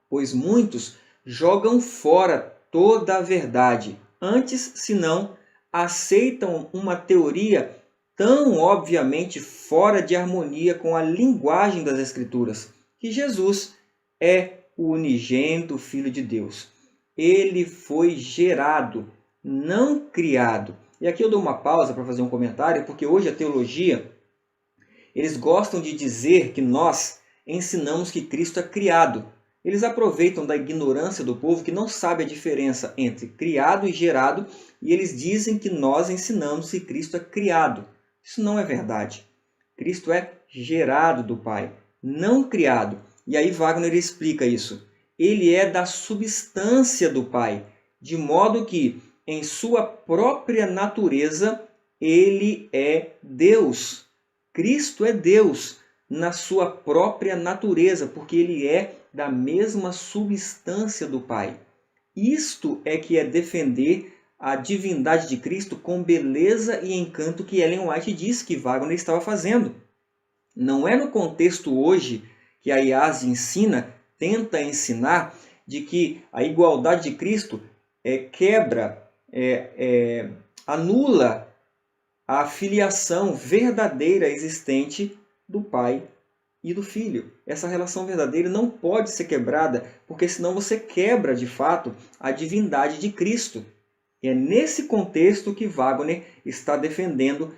pois muitos jogam fora toda a verdade, antes, senão, aceitam uma teoria tão obviamente fora de harmonia com a linguagem das Escrituras, que Jesus é o unigênito Filho de Deus. Ele foi gerado, não criado. E aqui eu dou uma pausa para fazer um comentário, porque hoje a teologia, eles gostam de dizer que nós ensinamos que Cristo é criado. Eles aproveitam da ignorância do povo que não sabe a diferença entre criado e gerado, e eles dizem que nós ensinamos que Cristo é criado. Isso não é verdade. Cristo é gerado do Pai, não criado. E aí Wagner explica isso. Ele é da substância do Pai, de modo que, em sua própria natureza, ele é Deus. Cristo é Deus na sua própria natureza, porque ele é da mesma substância do Pai. Isto é que é defender a divindade de Cristo com beleza e encanto que Ellen White disse que Wagner estava fazendo. Não é no contexto hoje que a IASE ensina, tenta ensinar, de que a igualdade de Cristo anula a filiação verdadeira existente do Pai e do Filho. Essa relação verdadeira não pode ser quebrada, porque senão você quebra, de fato, a divindade de Cristo. E é nesse contexto que Wagner está defendendo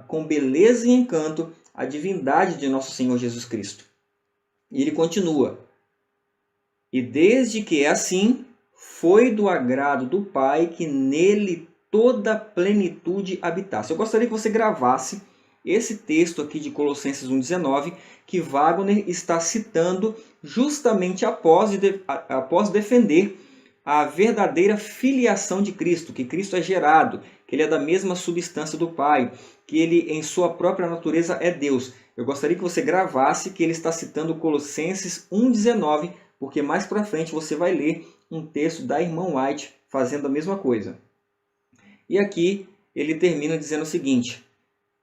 com beleza e encanto a divindade de nosso Senhor Jesus Cristo. E ele continua: e desde que é assim, foi do agrado do Pai que nele toda a plenitude habitasse. Eu gostaria que você gravasse esse texto aqui de Colossenses 1,19, que Wagner está citando justamente após defender a verdadeira filiação de Cristo, que Cristo é gerado, que ele é da mesma substância do Pai, que ele em sua própria natureza é Deus. Eu gostaria que você gravasse que ele está citando Colossenses 1,19, porque mais para frente você vai ler um texto da irmã White fazendo a mesma coisa. E aqui ele termina dizendo o seguinte: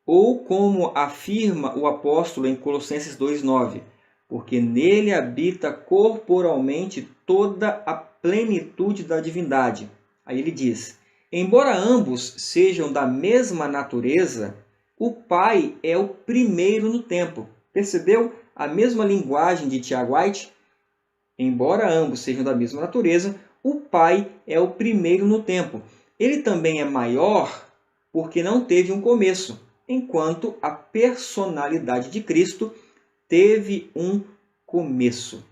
ou como afirma o apóstolo em Colossenses 2,9, porque nele habita corporalmente toda a plenitude da divindade. Aí ele diz: embora ambos sejam da mesma natureza, o Pai é o primeiro no tempo. Percebeu a mesma linguagem de Tiago White? Embora ambos sejam da mesma natureza, o Pai é o primeiro no tempo. Ele também é maior porque não teve um começo, enquanto a personalidade de Cristo teve um começo.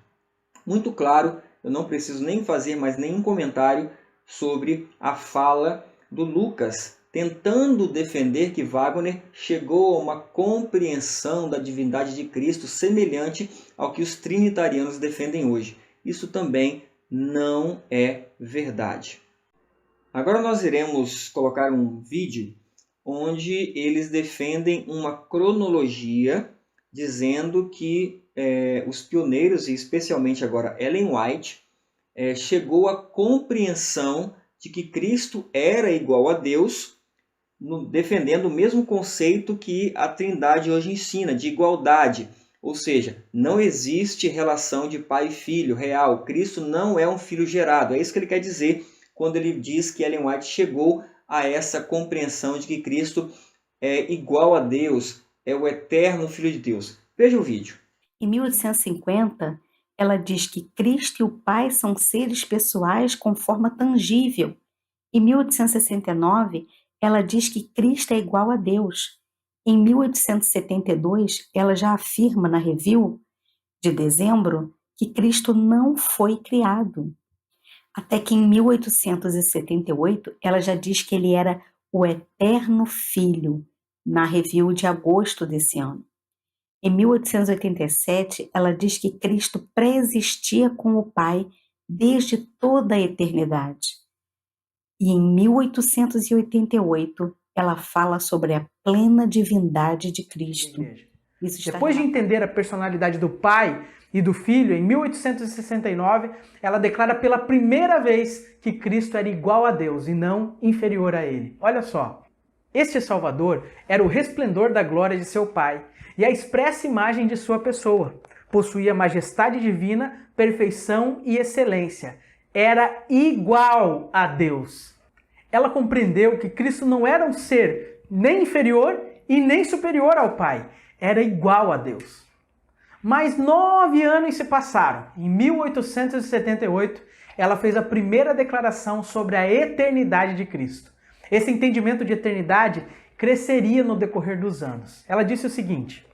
Muito claro, eu não preciso nem fazer mais nenhum comentário sobre a fala do Lucas, tentando defender que Wagner chegou a uma compreensão da divindade de Cristo semelhante ao que os trinitarianos defendem hoje. Isso também não é verdade. Agora nós iremos colocar um vídeo onde eles defendem uma cronologia dizendo que os pioneiros, e especialmente agora Ellen White, chegou à compreensão de que Cristo era igual a Deus, defendendo o mesmo conceito que a Trindade hoje ensina, de igualdade. Ou seja, não existe relação de pai e filho real. Cristo não é um filho gerado. É isso que ele quer dizer quando ele diz que Ellen White chegou a essa compreensão de que Cristo é igual a Deus, é o eterno Filho de Deus. Veja o vídeo. Em 1850, ela diz que Cristo e o Pai são seres pessoais com forma tangível. Em 1869, ela diz que Cristo é igual a Deus. Em 1872, ela já afirma na Review de dezembro que Cristo não foi criado. Até que em 1878, ela já diz que ele era o eterno Filho, na Review de agosto desse ano. Em 1887, ela diz que Cristo pré-existia com o Pai desde toda a eternidade. E em 1888, ela fala sobre a plena divindade de Cristo. Depois de entender a personalidade do Pai e do Filho, em 1869, ela declara pela primeira vez que Cristo era igual a Deus e não inferior a Ele. Olha só, este Salvador era o resplendor da glória de seu Pai e a expressa imagem de sua pessoa. Possuía majestade divina, perfeição e excelência. Era igual a Deus. Ela compreendeu que Cristo não era um ser nem inferior e nem superior ao Pai. Era igual a Deus. Mas 9 anos se passaram. Em 1878, ela fez a primeira declaração sobre a eternidade de Cristo. Esse entendimento de eternidade cresceria no decorrer dos anos. Ela disse o seguinte: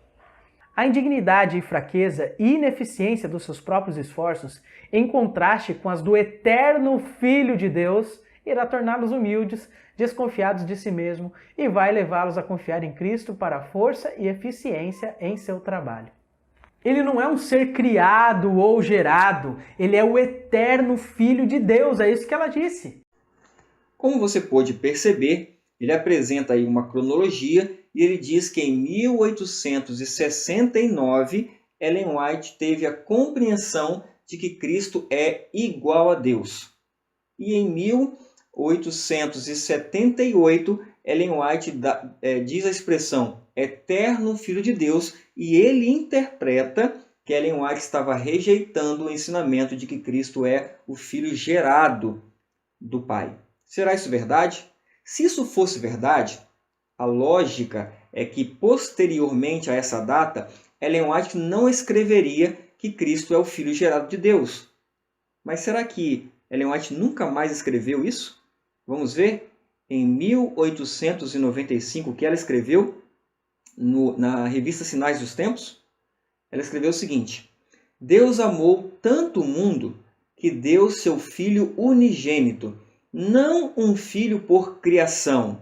a indignidade e fraqueza e ineficiência dos seus próprios esforços, em contraste com as do eterno Filho de Deus, irá torná-los humildes, desconfiados de si mesmo e vai levá-los a confiar em Cristo para a força e eficiência em seu trabalho. Ele não é um ser criado ou gerado, ele é o eterno Filho de Deus, é isso que ela disse. Como você pôde perceber, ele apresenta aí uma cronologia e ele diz que em 1869 Ellen White teve a compreensão de que Cristo é igual a Deus. E em 1878, Ellen White diz a expressão eterno Filho de Deus e ele interpreta que Ellen White estava rejeitando o ensinamento de que Cristo é o Filho gerado do Pai. Será isso verdade? Se isso fosse verdade, a lógica é que posteriormente a essa data, Ellen White não escreveria que Cristo é o Filho gerado de Deus. Mas será que Ellen White nunca mais escreveu isso? Vamos ver? Em 1895, o que ela escreveu na revista Sinais dos Tempos? Ela escreveu o seguinte: Deus amou tanto o mundo que deu seu Filho unigênito, não um filho por criação,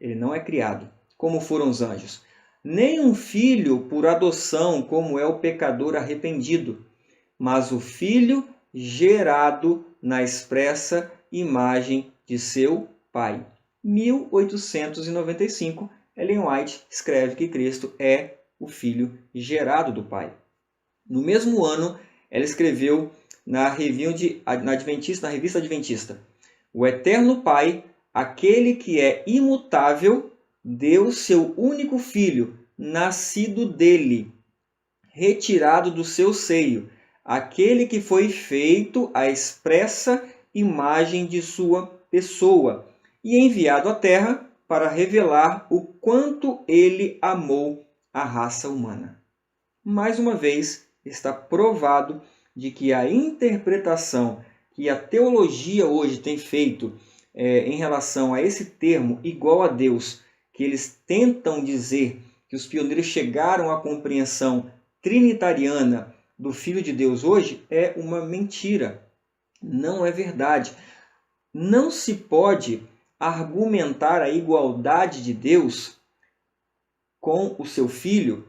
ele não é criado, como foram os anjos, nem um filho por adoção, como é o pecador arrependido, mas o Filho gerado na expressa imagem de seu Pai. 1895, Ellen White escreve que Cristo é o Filho gerado do Pai. No mesmo ano, ela escreveu na revista Adventista: O Eterno Pai, aquele que é imutável, deu seu único Filho, nascido dele, retirado do seu seio, aquele que foi feito à expressa imagem de sua pessoa e enviado à terra para revelar o quanto ele amou a raça humana. Mais uma vez, está provado de que a interpretação que a teologia hoje tem feito em relação a esse termo igual a Deus, que eles tentam dizer que os pioneiros chegaram à compreensão trinitariana do Filho de Deus hoje, é uma mentira. Não é verdade. Não se pode argumentar a igualdade de Deus com o seu Filho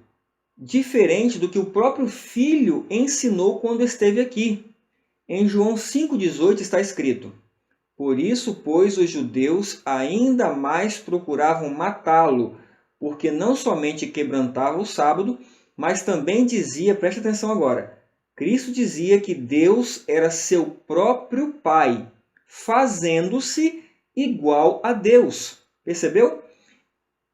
diferente do que o próprio Filho ensinou quando esteve aqui. Em João 5,18 está escrito: Por isso, pois, os judeus ainda mais procuravam matá-lo, porque não somente quebrantava o sábado, mas também dizia, preste atenção agora, Cristo dizia que Deus era seu próprio Pai, fazendo-se igual a Deus. Percebeu?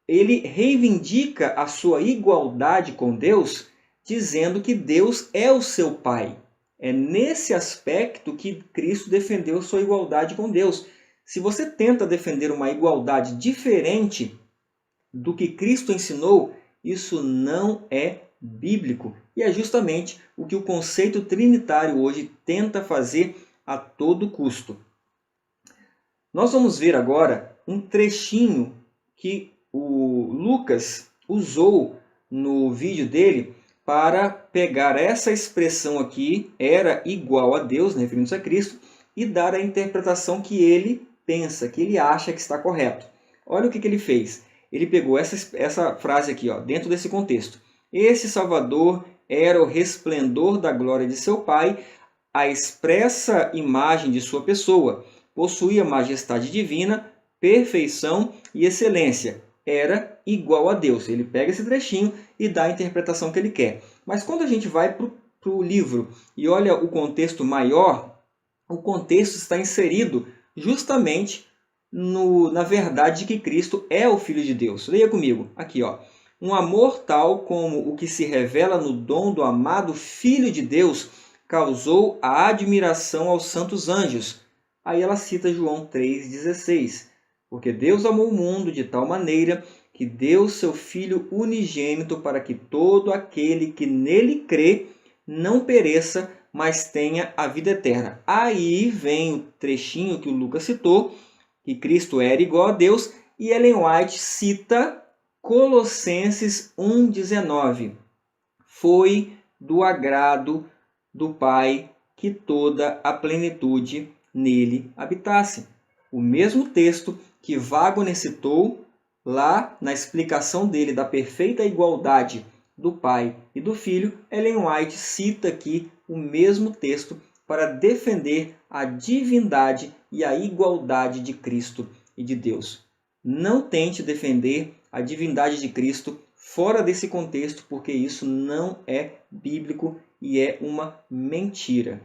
Ele reivindica a sua igualdade com Deus, dizendo que Deus é o seu Pai. É nesse aspecto que Cristo defendeu sua igualdade com Deus. Se você tenta defender uma igualdade diferente do que Cristo ensinou, isso não é bíblico. E é justamente o que o conceito trinitário hoje tenta fazer a todo custo. Nós vamos ver agora um trechinho que o Lucas usou no vídeo dele para pegar essa expressão aqui, era igual a Deus, referindo-se a Cristo, e dar a interpretação que ele pensa, que ele acha que está correto. Olha o que ele fez. Ele pegou essa frase aqui, dentro desse contexto. Esse Salvador era o resplendor da glória de seu Pai, a expressa imagem de sua pessoa, possuía majestade divina, perfeição e excelência. Era igual a Deus. Ele pega esse trechinho e dá a interpretação que ele quer. Mas quando a gente vai para o livro e olha o contexto maior, o contexto está inserido justamente na verdade de que Cristo é o Filho de Deus. Leia comigo, aqui, Um amor tal como o que se revela no dom do amado Filho de Deus causou a admiração aos santos anjos. Aí ela cita João 3,16. Porque Deus amou o mundo de tal maneira que deu seu Filho unigênito para que todo aquele que nele crê não pereça, mas tenha a vida eterna. Aí vem o trechinho que o Lucas citou, que Cristo era igual a Deus, e Ellen White cita Colossenses 1,19. Foi do agrado do Pai que toda a plenitude nele habitasse. O mesmo texto que Wagner citou lá na explicação dele da perfeita igualdade do Pai e do Filho, Ellen White cita aqui o mesmo texto para defender a divindade e a igualdade de Cristo e de Deus. Não tente defender a divindade de Cristo fora desse contexto, porque isso não é bíblico e é uma mentira.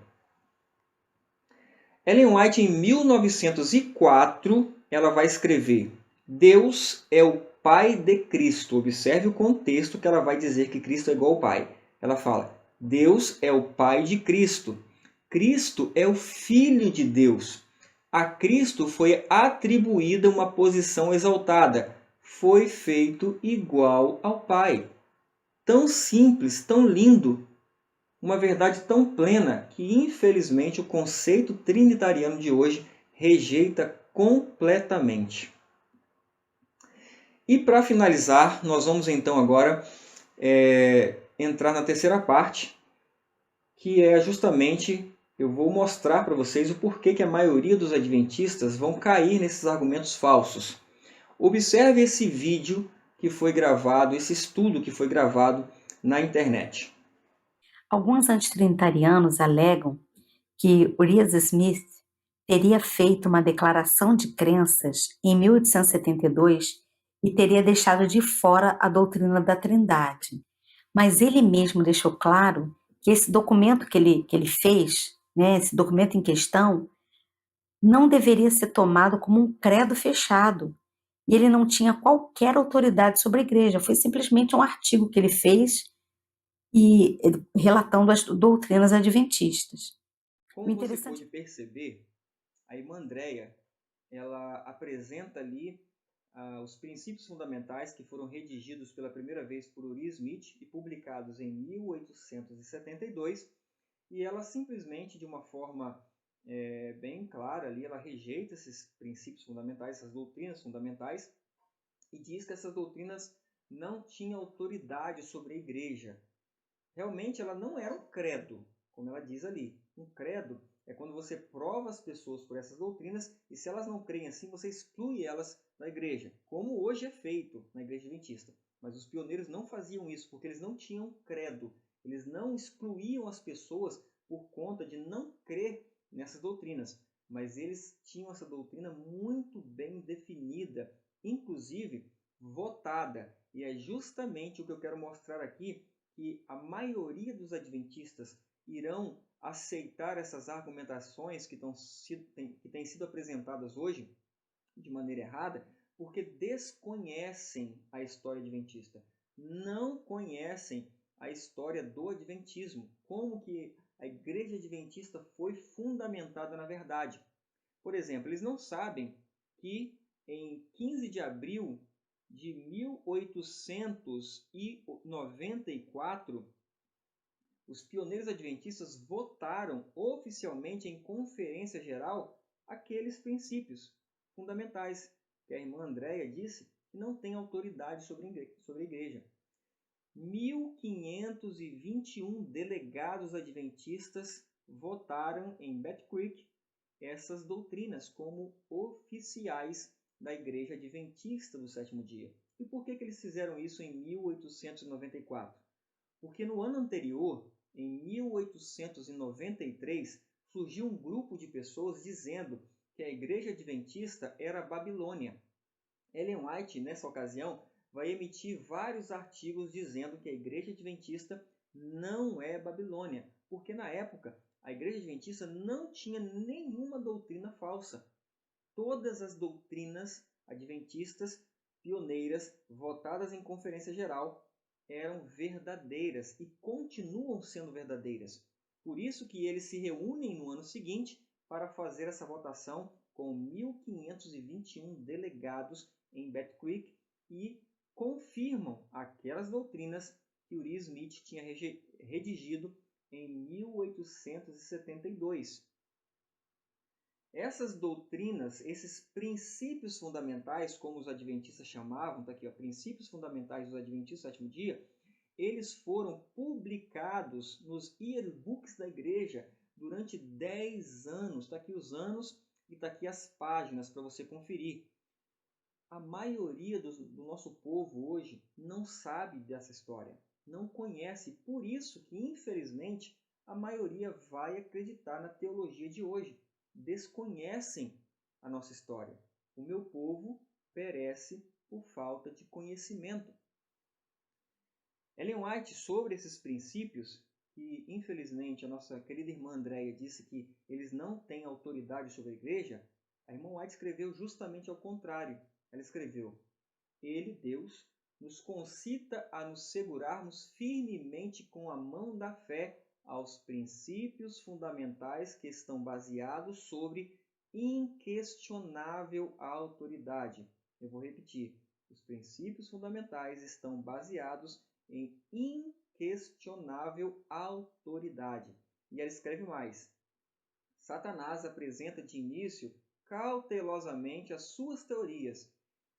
Ellen White, em 1904, ela vai escrever: Deus é o Pai de Cristo. Observe o contexto que ela vai dizer que Cristo é igual ao Pai. Ela fala: Deus é o Pai de Cristo. Cristo é o Filho de Deus. A Cristo foi atribuída uma posição exaltada. Foi feito igual ao Pai. Tão simples, tão lindo, uma verdade tão plena que, infelizmente, o conceito trinitariano de hoje rejeita completamente. E para finalizar, nós vamos então agora entrar na terceira parte, que é justamente, eu vou mostrar para vocês o porquê que a maioria dos adventistas vão cair nesses argumentos falsos. Observe esse vídeo que foi gravado, esse estudo que foi gravado na internet. Alguns antitrinitarianos alegam que Urias Smith teria feito uma declaração de crenças em 1872 e teria deixado de fora a doutrina da Trindade. Mas ele mesmo deixou claro que esse documento que ele fez, né, esse documento em questão, não deveria ser tomado como um credo fechado. E ele não tinha qualquer autoridade sobre a igreja, foi simplesmente um artigo que ele fez e relatando as doutrinas adventistas. Como você pode perceber, a irmã Andréia, ela apresenta ali os princípios fundamentais que foram redigidos pela primeira vez por Urias Smith e publicados em 1872, e ela simplesmente, de uma forma bem clara ali, ela rejeita esses princípios fundamentais, essas doutrinas fundamentais, e diz que essas doutrinas não tinham autoridade sobre a igreja. Realmente ela não era um credo, como ela diz ali. Um credo é quando você prova as pessoas por essas doutrinas e, se elas não creem assim, você exclui elas da igreja, como hoje é feito na igreja adventista. Mas os pioneiros não faziam isso porque eles não tinham credo. Eles não excluíam as pessoas por conta de não crer nessas doutrinas. Mas eles tinham essa doutrina muito bem definida, inclusive votada. E é justamente o que eu quero mostrar aqui, que a maioria dos adventistas irão aceitar essas argumentações que têm sido apresentadas hoje de maneira errada, porque desconhecem a história adventista, não conhecem a história do adventismo, como que a igreja adventista foi fundamentada na verdade. Por exemplo, eles não sabem que em 15 de abril de 1894, os pioneiros adventistas votaram oficialmente em conferência geral aqueles princípios fundamentais que a irmã Andréia disse que não tem autoridade sobre a igreja. 1.521 delegados adventistas votaram em Battle Creek essas doutrinas como oficiais da igreja adventista do sétimo dia. E por que eles fizeram isso em 1894? Porque no ano anterior, em 1893, surgiu um grupo de pessoas dizendo que a igreja adventista era a Babilônia. Ellen White, nessa ocasião, vai emitir vários artigos dizendo que a igreja adventista não é Babilônia, porque na época a igreja adventista não tinha nenhuma doutrina falsa. Todas as doutrinas adventistas pioneiras, votadas em conferência geral, eram verdadeiras e continuam sendo verdadeiras. Por isso que eles se reúnem no ano seguinte para fazer essa votação com 1.521 delegados em Battle Creek e confirmam aquelas doutrinas que Urias Smith tinha redigido em 1872. Essas doutrinas, esses princípios fundamentais, como os adventistas chamavam, tá aqui, ó, princípios fundamentais dos adventistas do sétimo dia, eles foram publicados nos yearbooks da igreja durante 10 anos. Está aqui os anos e está aqui as páginas para você conferir. A maioria do nosso povo hoje não sabe dessa história, não conhece. Por isso que, infelizmente, a maioria vai acreditar na teologia de hoje. Desconhecem a nossa história. O meu povo perece por falta de conhecimento. Ellen White, sobre esses princípios, que infelizmente a nossa querida irmã Andréia disse que eles não têm autoridade sobre a igreja, a irmã White escreveu justamente ao contrário. Ela escreveu: Ele, Deus, nos concita a nos segurarmos firmemente com a mão da fé aos princípios fundamentais que estão baseados sobre inquestionável autoridade. Eu vou repetir. Os princípios fundamentais estão baseados em inquestionável autoridade. E ela escreve mais. Satanás apresenta de início cautelosamente as suas teorias,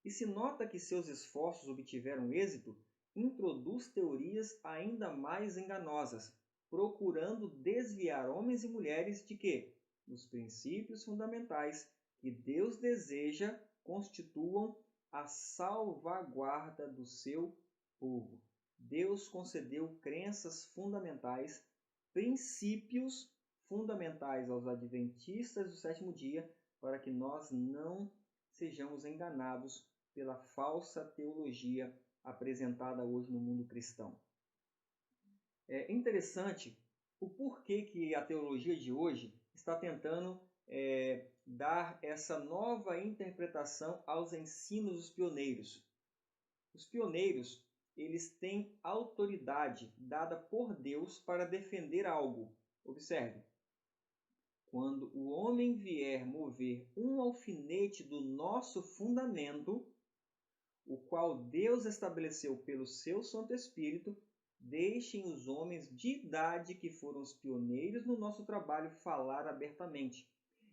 e se nota que seus esforços obtiveram êxito, introduz teorias ainda mais enganosas, procurando desviar homens e mulheres de quê? Dos princípios fundamentais que Deus deseja constituam a salvaguarda do seu povo. Deus concedeu crenças fundamentais, princípios fundamentais aos adventistas do sétimo dia, para que nós não sejamos enganados pela falsa teologia apresentada hoje no mundo cristão. É interessante o porquê que a teologia de hoje está tentando dar essa nova interpretação aos ensinos dos pioneiros. Os pioneiros, eles têm autoridade dada por Deus para defender algo. Observe. Quando o homem vier mover um alfinete do nosso fundamento, o qual Deus estabeleceu pelo seu Santo Espírito, deixem os homens de idade que foram os pioneiros no nosso trabalho falar abertamente.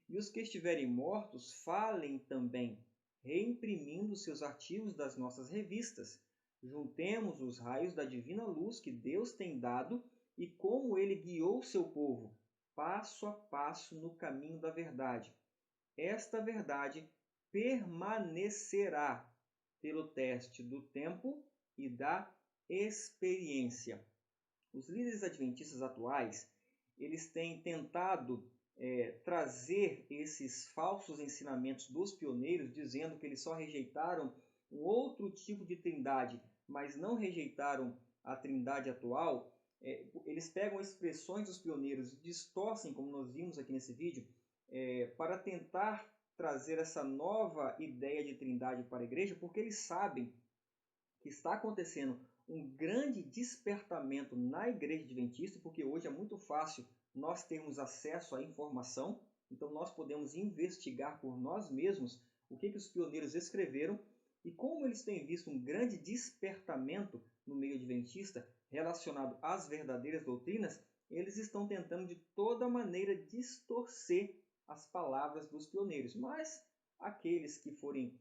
E os que estiverem mortos, falem também, reimprimindo seus artigos das nossas revistas. Juntemos os raios da divina luz que Deus tem dado e como ele guiou seu povo, passo a passo no caminho da verdade. Esta verdade permanecerá pelo teste do tempo e da experiência. Os líderes adventistas atuais, eles têm tentado trazer esses falsos ensinamentos dos pioneiros, dizendo que eles só rejeitaram um outro tipo de trindade, mas não rejeitaram a trindade atual. Eles pegam expressões dos pioneiros e distorcem, como nós vimos aqui nesse vídeo, para tentar trazer essa nova ideia de trindade para a igreja, porque eles sabem que está acontecendo um grande despertamento na igreja adventista, porque hoje é muito fácil nós termos acesso à informação, então nós podemos investigar por nós mesmos o que os pioneiros escreveram e como eles têm visto um grande despertamento no meio adventista relacionado às verdadeiras doutrinas, eles estão tentando de toda maneira distorcer as palavras dos pioneiros. Mas aqueles que forem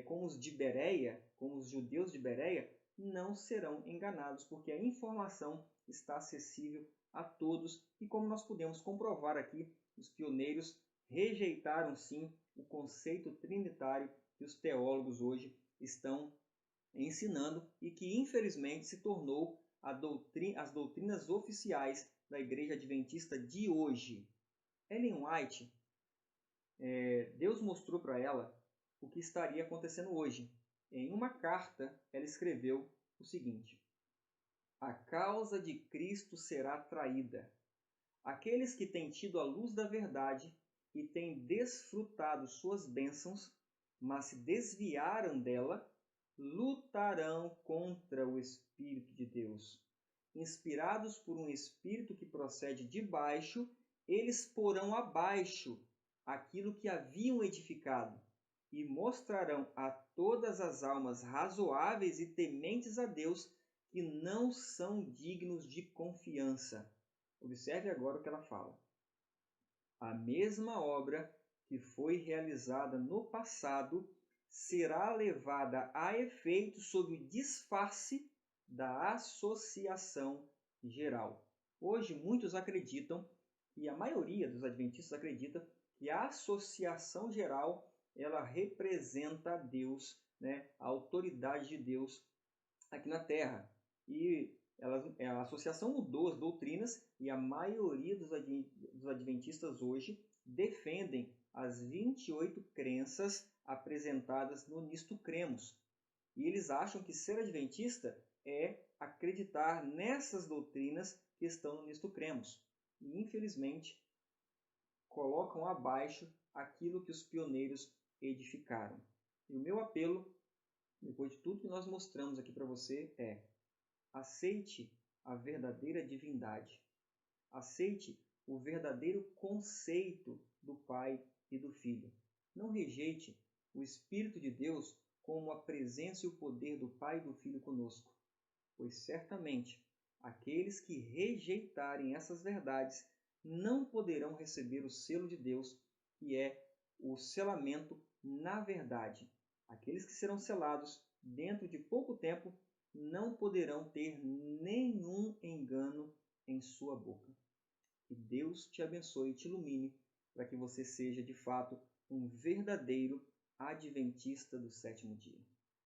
como os de Bereia, como os judeus de Bereia, não serão enganados, porque a informação está acessível a todos e, como nós podemos comprovar aqui, os pioneiros rejeitaram sim o conceito trinitário que os teólogos hoje estão ensinando e que infelizmente se tornou as doutrinas oficiais da Igreja Adventista de hoje. Ellen White, Deus mostrou para ela o que estaria acontecendo hoje. Em uma carta, ela escreveu o seguinte: a causa de Cristo será traída. Aqueles que têm tido a luz da verdade e têm desfrutado suas bênçãos, mas se desviaram dela, lutarão contra o Espírito de Deus. Inspirados por um Espírito que procede de baixo, eles porão abaixo aquilo que haviam edificado e mostrarão a todas as almas razoáveis e tementes a Deus que não são dignos de confiança. Observe agora o que ela fala. A mesma obra que foi realizada no passado será levada a efeito sob o disfarce da associação geral. Hoje muitos acreditam, e a maioria dos adventistas acredita, que a associação geral ela representa Deus, a autoridade de Deus aqui na Terra. E A associação mudou as doutrinas e a maioria dos adventistas hoje defendem as 28 crenças apresentadas no Nisto Cremos. E eles acham que ser adventista é acreditar nessas doutrinas que estão no Nisto Cremos. E, infelizmente, colocam abaixo aquilo que os pioneiros edificaram. E o meu apelo, depois de tudo que nós mostramos aqui para você, é: aceite a verdadeira divindade. Aceite o verdadeiro conceito do Pai e do Filho. Não rejeite o Espírito de Deus como a presença e o poder do Pai e do Filho conosco, pois certamente aqueles que rejeitarem essas verdades não poderão receber o selo de Deus, que é o selamento na verdade. Aqueles que serão selados dentro de pouco tempo não poderão ter nenhum engano em sua boca. Que Deus te abençoe e te ilumine para que você seja, de fato, um verdadeiro adventista do sétimo dia.